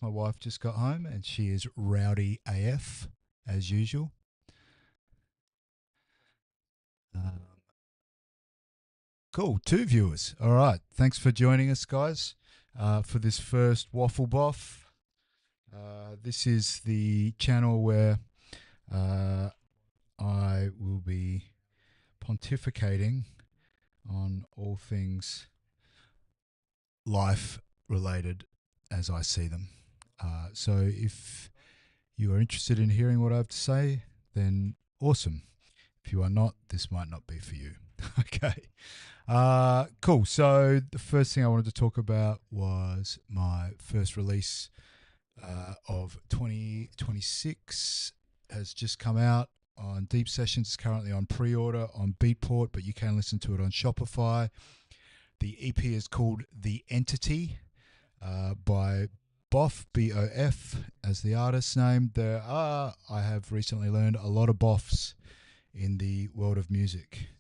My wife just got home and she is rowdy AF as usual. Um, cool, two viewers. All right, thanks for joining us, guys, for this first wafflebof. This is the channel where uh, I will be pontificating on all things life related as I see them. So if you are interested in hearing what I have to say, then awesome. If you are not, this might not be for you. Okay. Cool. So the first thing I wanted to talk about was my first release of 2026 has just come out on Deep Sessions. It's currently on pre-order on Beatport, but you can listen to it on Shopify. The EP is called The Entity by Bof, B-O-F, as the artist's name. I have recently learned, a lot of Bofs in the world of music.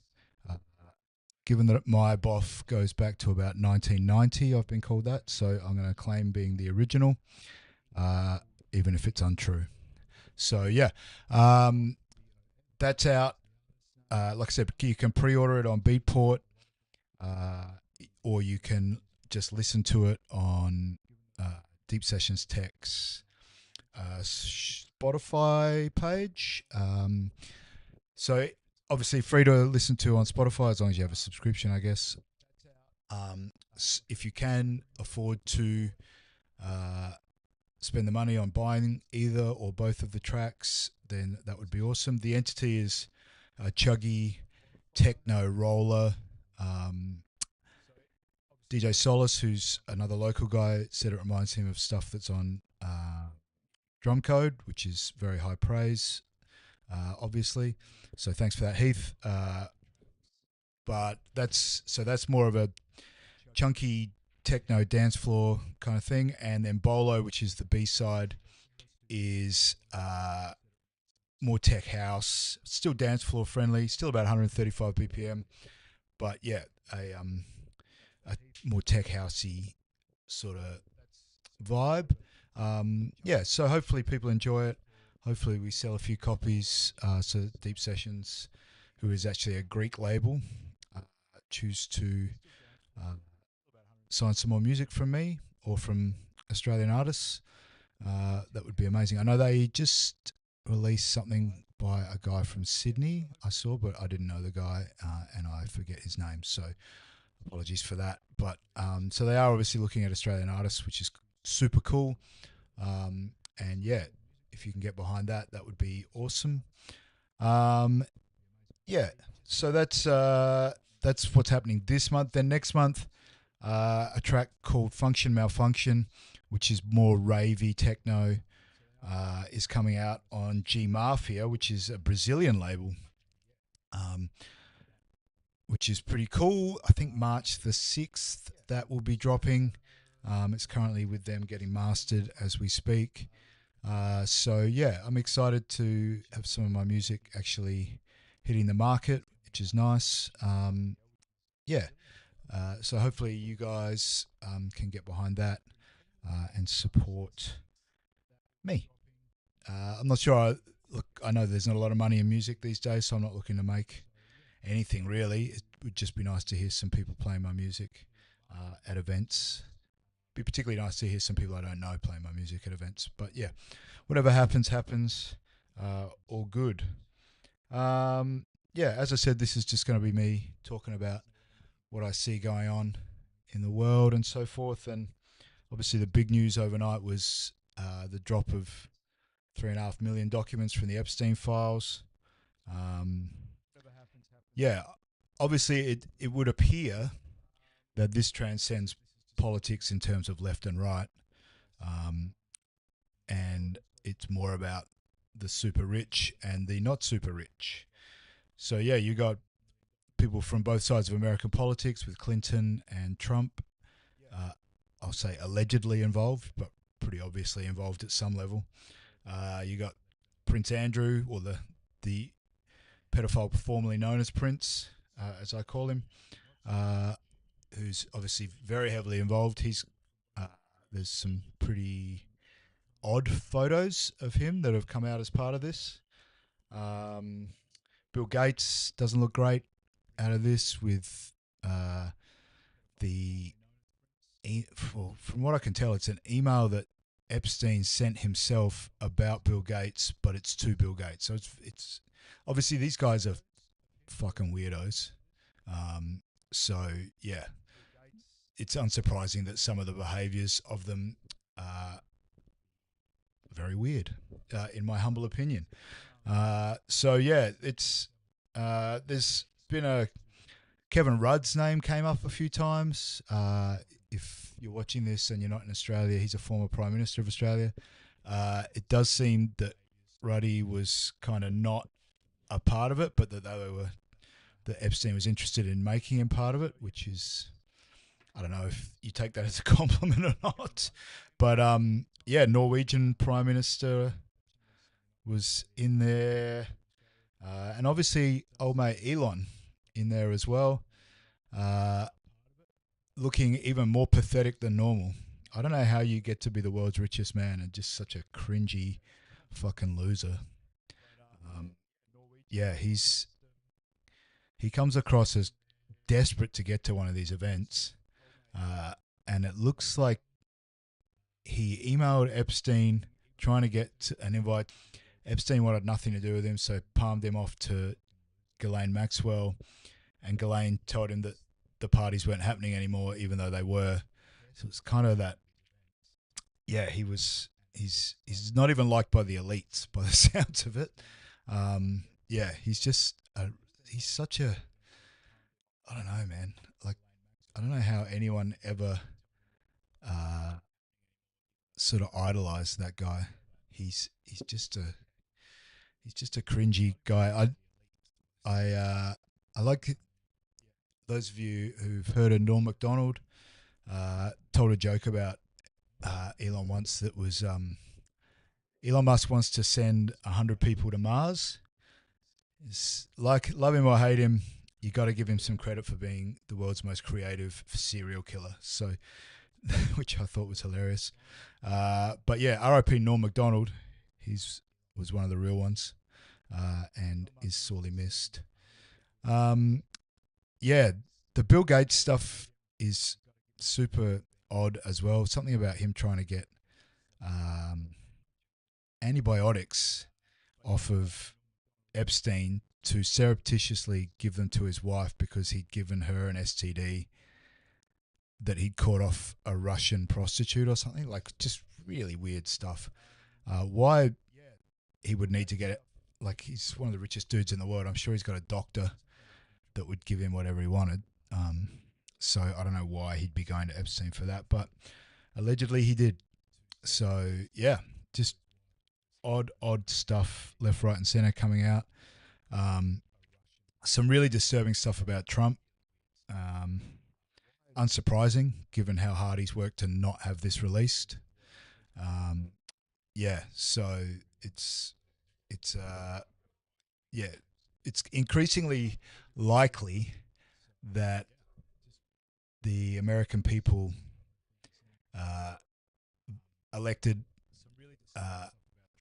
Given that my Bof goes back to about 1990, I've been called that, so I'm going to claim being the original, even if it's untrue. So, yeah, that's out. Like I said, you can pre-order it on Beatport, or you can just listen to it on Deep Sessions Tech's Spotify page. So obviously free to listen to on Spotify as long as you have a subscription, I guess. If you can afford to spend the money on buying either or both of the tracks, then that would be awesome. The Entity is a chuggy techno roller. DJ Solace, who's another local guy, said it reminds him of stuff that's on Drum Code, which is very high praise, obviously. So thanks for that, Heath. But that's more of a chunky techno dance floor kind of thing. And then Bolo, which is the B-side, is more tech house, still dance floor friendly, still about 135 BPM. But yeah, a more tech housey sort of vibe. Yeah, so hopefully people enjoy it. Hopefully we sell a few copies. So Deep Sessions, who is actually a Greek label, choose to sign some more music from me or from Australian artists. That would be amazing. I know they just released something by a guy from Sydney I saw, but I didn't know the guy, and I forget his name, so apologies for that. But so they are obviously looking at Australian artists, which is super cool. And yeah, if you can get behind that, that would be awesome. Yeah, so that's what's happening this month. Then next month, a track called Function Malfunction, which is more ravey techno, is coming out on G Mafia, which is a Brazilian label, which is pretty cool. I think March the 6th that will be dropping. It's currently with them getting mastered as we speak. So yeah, I'm excited to have some of my music actually hitting the market, which is nice. Yeah. So hopefully you guys can get behind that and support me. I'm not sure. Look, I know there's not a lot of money in music these days, so I'm not looking to make anything really. It would just be nice to hear some people playing my music at events. Be particularly nice to hear some people I don't know playing my music at events. But yeah, whatever happens, happens. All good. Yeah, as I said, this is just going to be me talking about what I see going on in the world and so forth. And obviously the big news overnight was the drop of 3.5 million documents from the Epstein files. Yeah, obviously it would appear that this transcends politics in terms of left and right, and it's more about the super rich and the not super rich. So yeah, you got people from both sides of American politics with Clinton and Trump. I'll say allegedly involved, but pretty obviously involved at some level. You got Prince Andrew, or the pedophile formerly known as Prince, as I call him, who's obviously very heavily involved. There's some pretty odd photos of him that have come out as part of this. Bill Gates doesn't look great out of this with the from what I can tell, it's an email that Epstein sent himself about Bill Gates, but it's to Bill Gates. So it's obviously these guys are fucking weirdos. So yeah, it's unsurprising that some of the behaviours of them are very weird, in my humble opinion. So yeah, it's there's been a Kevin Rudd's name came up a few times. If you're watching this and you're not in Australia, he's a former Prime Minister of Australia. It does seem that Ruddy was kind of not a part of it, but that that Epstein was interested in making him part of it, which is, I don't know if you take that as a compliment or not. But yeah, Norwegian Prime Minister was in there, and obviously old mate Elon in there as well. Looking even more pathetic than normal. I don't know how you get to be the world's richest man and just such a cringy fucking loser. Yeah, he comes across as desperate to get to one of these events, and it looks like he emailed Epstein trying to get an invite. Epstein wanted nothing to do with him, so palmed him off to Ghislaine Maxwell, and Ghislaine told him that the parties weren't happening anymore, even though they were. So it's kind of that. Yeah, he's not even liked by the elites, by the sounds of it. Yeah, he's such a, I don't know, man. Like, I don't know how anyone ever sort of idolized that guy. He's just a cringy guy. I like those of you who've heard of Norm Macdonald. Told a joke about Elon once that was Elon Musk wants to send 100 people to Mars. It's like, love him or hate him, you got to give him some credit for being the world's most creative serial killer. So, which I thought was hilarious. But yeah, R.I.P. Norm Macdonald. Was one of the real ones, and is sorely missed. Yeah, the Bill Gates stuff is super odd as well. Something about him trying to get antibiotics off of Epstein to surreptitiously give them to his wife because he'd given her an STD that he'd caught off a Russian prostitute or something. Like, just really weird stuff. Why he would need to get it? Like, he's one of the richest dudes in the world. I'm sure he's got a doctor that would give him whatever he wanted. So I don't know why he'd be going to Epstein for that, but allegedly he did. So yeah, just odd stuff left, right, and center coming out. Some really disturbing stuff about Trump. Unsurprising, given how hard he's worked to not have this released. Yeah, so it's increasingly likely that the American people elected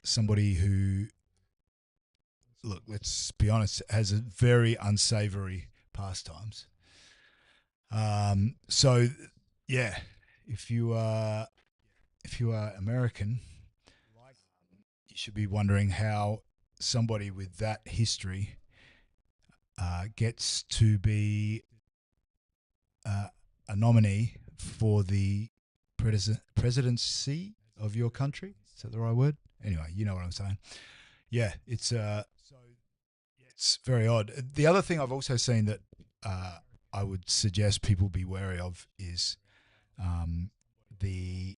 somebody who, look, let's be honest, has a very unsavory pastimes. So yeah, if you are American, you should be wondering how somebody with that history gets to be a nominee for the presidency of your country. Is that the right word? Anyway, you know what I'm saying. Yeah, it's very odd. The other thing I've also seen that I would suggest people be wary of is the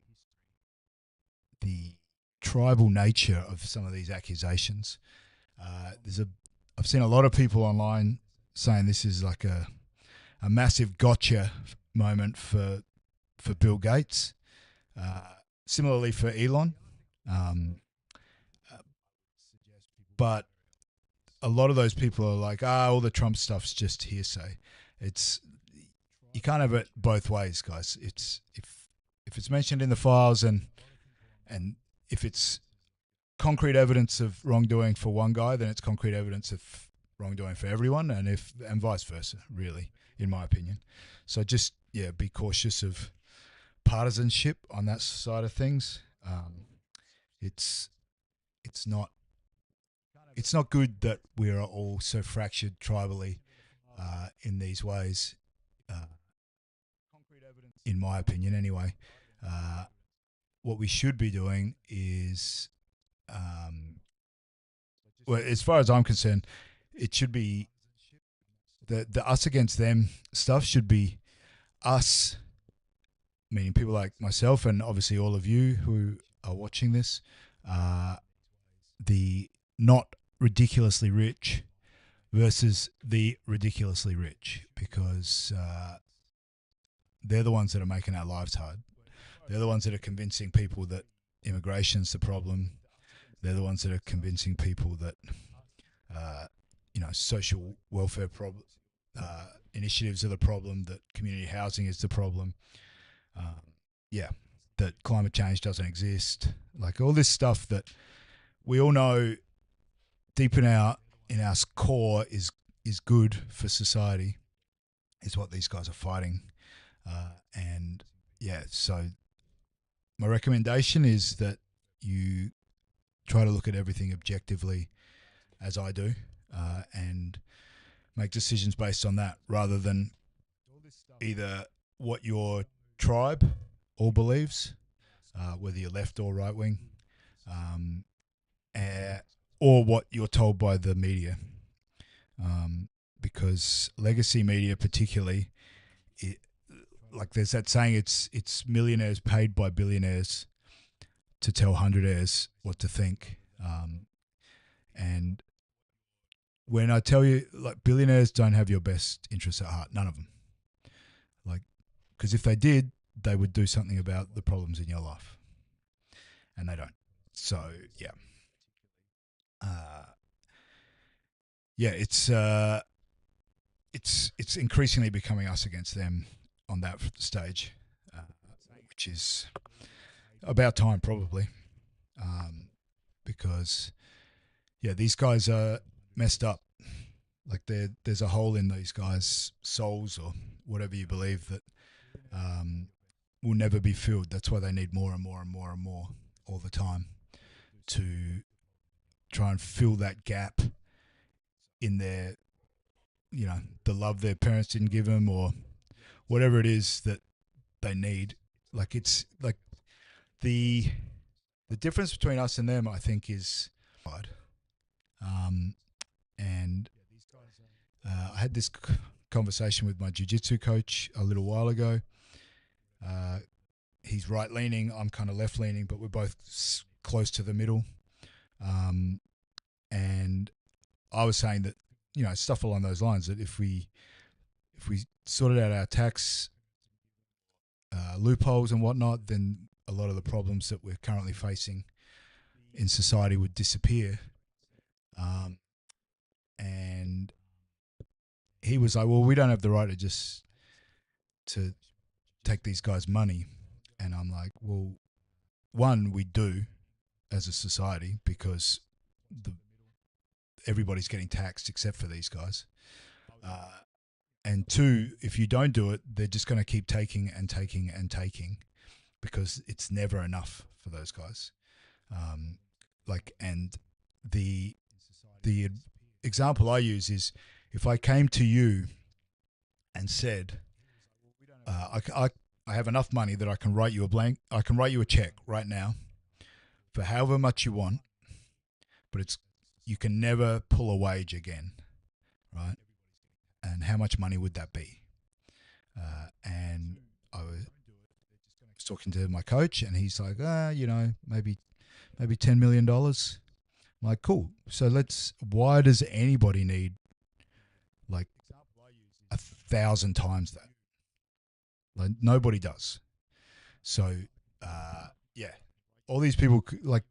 tribal nature of some of these accusations. I've seen a lot of people online saying this is like a massive gotcha moment for Bill Gates. Similarly for Elon. But a lot of those people are like, all the Trump stuff's just hearsay. You can't have it both ways, guys. It's if it's mentioned in the files and if it's concrete evidence of wrongdoing for one guy, then it's concrete evidence of wrongdoing for everyone, and vice versa, really, in my opinion. So just be cautious of partisanship on that side of things. It's not good that we are all so fractured tribally in these ways. In my opinion, anyway, what we should be doing is, well, as far as I'm concerned, it should be the us against them stuff should be us, meaning people like myself and obviously all of you who are watching this, the not ridiculously rich versus the ridiculously rich, because they're the ones that are making our lives hard. They're the ones that are convincing people that immigration's the problem. They're the ones that are convincing people that social welfare initiatives are the problem, that community housing is the problem. That climate change doesn't exist. Like all this stuff that we all know deep in our core is good for society, is what these guys are fighting. So my recommendation is that you try to look at everything objectively, as I do, and make decisions based on that, rather than either what your tribe all believes, whether you're left or right wing, or what you're told by the media. Because legacy media, particularly, like there's that saying, it's millionaires paid by billionaires to tell hundredaires what to think. And when I tell you, like, billionaires don't have your best interests at heart, none of them. Like, because if they did, they would do something about the problems in your life, and they don't. So it's increasingly becoming us against them on that stage, which is about time, probably, because these guys are messed up. Like there's a hole in these guys' souls, or whatever you believe, that will never be filled. That's why they need more and more and more and more all the time to try and fill that gap in their, the love their parents didn't give them, or whatever it is that they need. Like it's like the difference between us and them, I think, is and I had this conversation with my jiu-jitsu coach a little while ago. He's right-leaning, I'm kind of left-leaning, but we're both close to the middle. And I was saying that, stuff along those lines, that if we sorted out our tax loopholes and whatnot, then a lot of the problems that we're currently facing in society would disappear. And he was like, well, we don't have the right to take these guys' money. And I'm like, well, one, we do as a society, because everybody's getting taxed except for these guys. And two, if you don't do it, they're just going to keep taking and taking and taking, because it's never enough for those guys. And the example I use is, if I came to you and said, I have enough money that I can write you a check right now for however much you want, but you can never pull a wage again, right? And how much money would that be? And I was talking to my coach, and he's like, maybe $10 million. I'm like, cool. So why does anybody need like 1,000 times that? Like, nobody does. So, all these people, like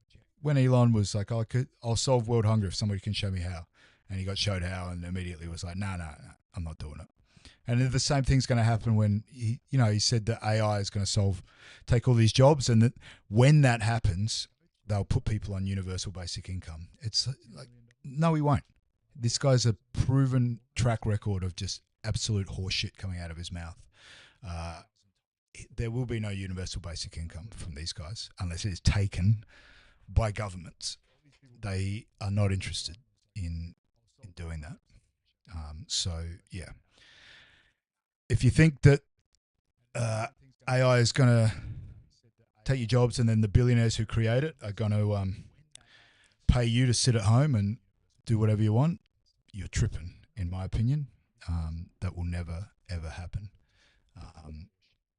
when Elon was like, I'll solve world hunger if somebody can show me how. And he got showed how, and immediately was like, no, I'm not doing it. And the same thing's going to happen when he said that AI is going to take all these jobs, and that when that happens, they'll put people on universal basic income. It's like, no, we won't. This guy's a proven track record of just absolute horseshit coming out of his mouth. Uh, there will be no universal basic income from these guys unless it is taken by governments. They are not interested in doing that. So yeah, if you think that AI is going to take your jobs and then the billionaires who create it are going to pay you to sit at home and do whatever you want, you're tripping, in my opinion. That will never, ever happen.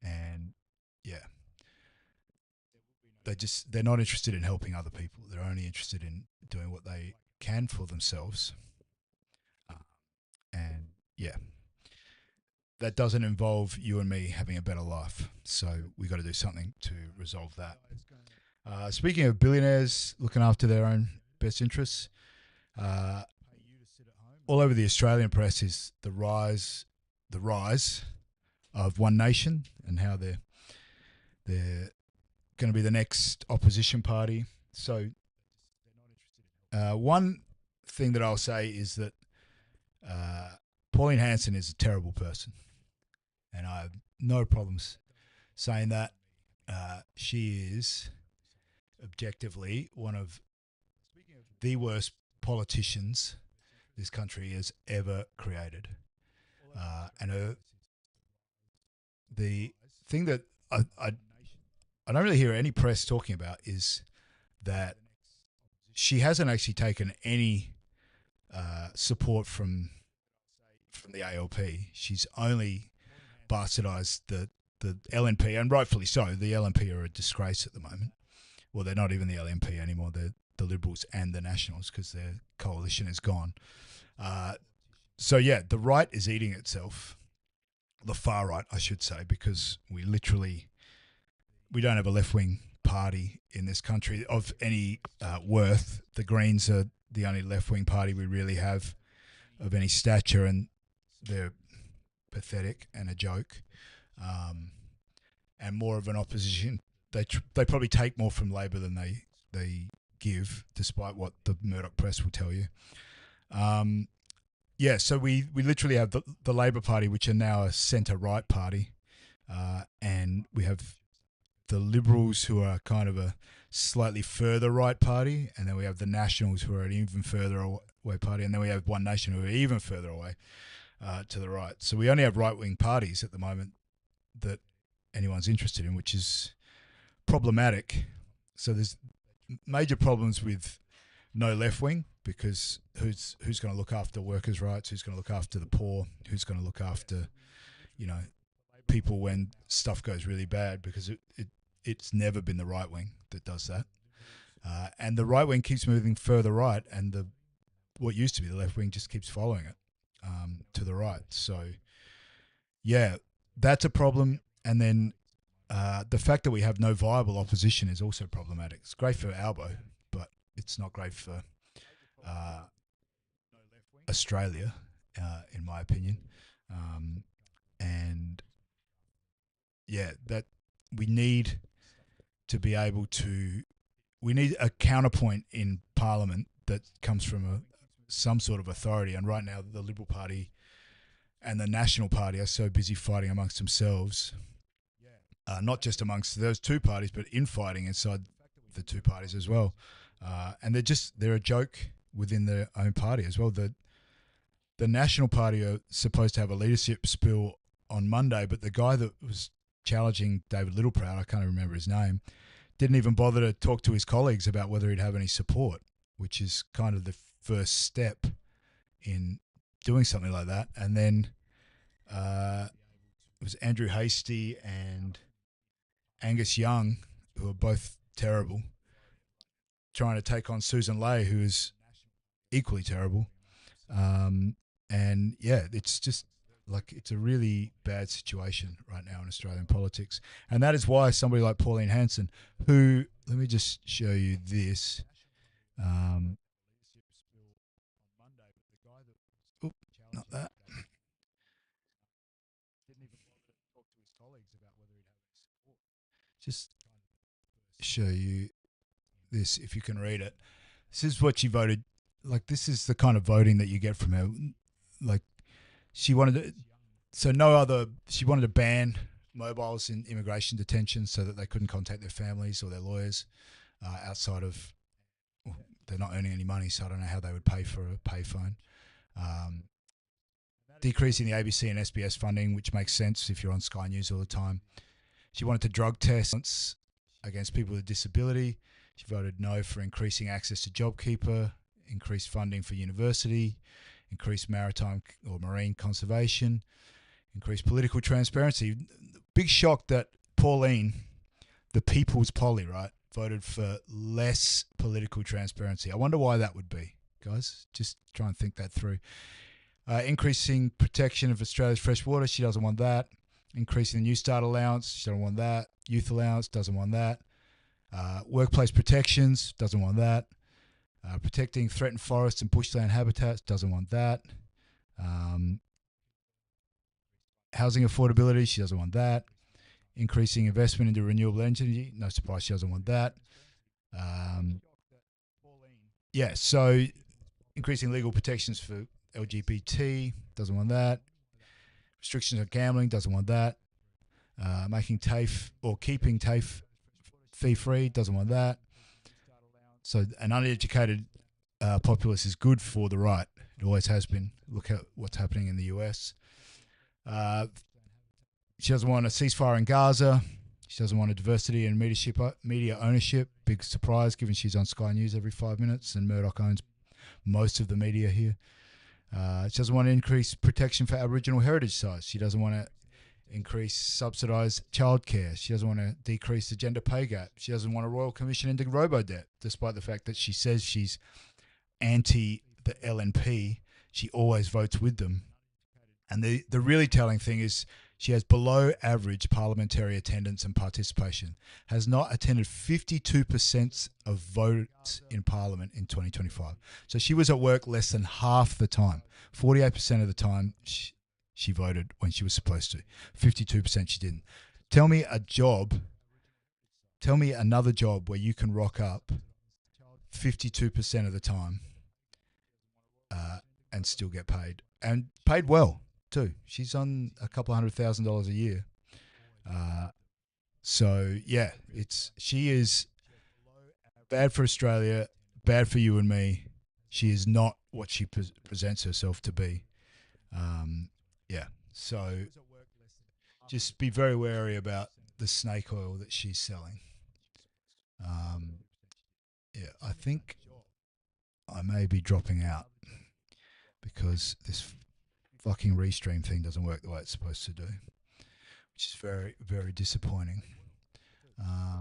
And yeah, they're not interested in helping other people. They're only interested in doing what they can for themselves. And yeah, that doesn't involve you and me having a better life. So we got to do something to resolve that. Speaking of billionaires looking after their own best interests, all over the Australian press is the rise of One Nation and how they're going to be the next opposition party. So one thing that I'll say is that Pauline Hanson is a terrible person, and I have no problems saying that. She is objectively one of the worst politicians this country has ever created. And the thing that I don't really hear any press talking about is that she hasn't actually taken any support from the ALP. She's only bastardised the LNP, and rightfully so. The LNP are a disgrace at the moment. Well, they're not even the LNP anymore. They're the Liberals and the Nationals because their coalition is gone. So yeah, the right is eating itself. The far right, I should say, because we don't have a left-wing party in this country of any worth. The Greens are the only left-wing party we really have of any stature, and they're pathetic and a joke, and more of an opposition. They probably take more from Labor than they give, despite what the Murdoch press will tell you. Yeah, so we literally have the Labor Party, which are now a centre-right party, and we have the Liberals, who are kind of a slightly further right party, and then we have the Nationals, who are an even further away party, and then we have One Nation, who are even further away to the right. So we only have right-wing parties at the moment that anyone's interested in, which is problematic. So there's major problems with no left-wing, because who's going to look after workers' rights? Who's going to look after the poor? Who's going to look after, people when stuff goes really bad? Because it's never been the right wing that does that, and the right wing keeps moving further right, and what used to be the left wing just keeps following it to the right. So yeah, that's a problem. And then the fact that we have no viable opposition is also problematic. It's great for Albo, but it's not great for Australia, in my opinion. And yeah, that we need to be able to. We need a counterpoint in Parliament that comes from some sort of authority. And right now, the Liberal Party and the National Party are so busy fighting amongst themselves, not just amongst those two parties, but infighting inside the two parties as well. And they're a joke within their own party as well. The National Party are supposed to have a leadership spill on Monday, but the guy that was challenging David Littleproud, I can't remember his name, didn't even bother to talk to his colleagues about whether he'd have any support, which is kind of the first step in doing something like that. And then it was Andrew Hastie and Angus Young, who are both terrible, trying to take on Susan Ley, who is equally terrible. And yeah, it's just like it's a really bad situation right now in Australian politics. And that is why somebody like Pauline Hanson, who, let me just show you this. Not that. Just show you this if you can read it. This is what she voted. Like, this is the kind of voting that you get from her. Like, she wanted to, she wanted to ban mobiles in immigration detention so that they couldn't contact their families or their lawyers outside of, well, they're not earning any money, so I don't know how they would pay for a payphone. Decreasing the ABC and SBS funding, which makes sense if you're on Sky News all the time. She wanted to drug test against people with disability. She voted no for increasing access to JobKeeper, increased funding for university, increased maritime or marine conservation, increased political transparency. Big shock that Pauline, the People's Polly, right, voted for less political transparency. I wonder why that would be, guys. Just try and think that through. Increasing protection of Australia's fresh water, she doesn't want that. Increasing the New Start allowance, she doesn't want that. Youth allowance, doesn't want that. Workplace protections, doesn't want that. Protecting threatened forests and bushland habitats, doesn't want that. Housing affordability, she doesn't want that. Increasing investment into renewable energy, no surprise she doesn't want that. So increasing legal protections for LGBT, doesn't want that. Restrictions on gambling, doesn't want that. Making TAFE or keeping TAFE fee-free, doesn't want that. So an uneducated populace is good for the right. It always has been. Look at what's happening in the US. She doesn't want a ceasefire in Gaza. She doesn't want a diversity in media ownership. Big surprise, given she's on Sky News every 5 minutes and Murdoch owns most of the media here. She doesn't want to increase protection for Aboriginal heritage sites. She doesn't want to increase subsidised childcare. She doesn't want to decrease the gender pay gap. She doesn't want a royal commission into robo-debt, despite the fact that she says she's anti the LNP. She always votes with them. And the really telling thing is she has below average parliamentary attendance and participation, has not attended 52% of votes in Parliament in 2025. So she was at work less than half the time. 48% of the time she voted when she was supposed to. 52% she didn't. Tell me another job where you can rock up 52% of the time and still get paid. And paid well too. She's on a couple $100,000 a year. She is bad for Australia, bad for you and me. She is not what she presents herself to be. So just be very wary about the snake oil that she's selling. I think I may be dropping out because this fucking restream thing doesn't work the way it's supposed to do, which is very, very disappointing. I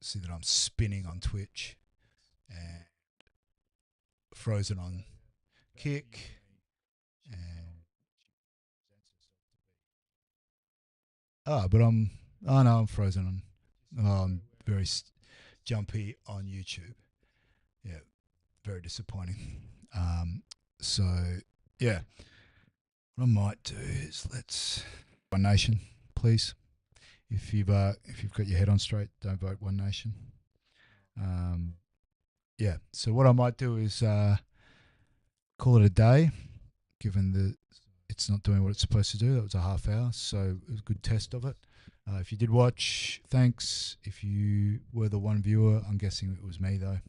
see that I'm spinning on Twitch and frozen on Kick. I'm frozen on. I'm very jumpy on YouTube. Yeah, very disappointing. What I might do is let's One Nation, please. If you've got your head on straight, don't vote One Nation. So what I might do is call it a day, given that it's not doing what it's supposed to do. That was a half hour, so it was a good test of it. If you did watch, thanks. If you were the one viewer, I'm guessing it was me though.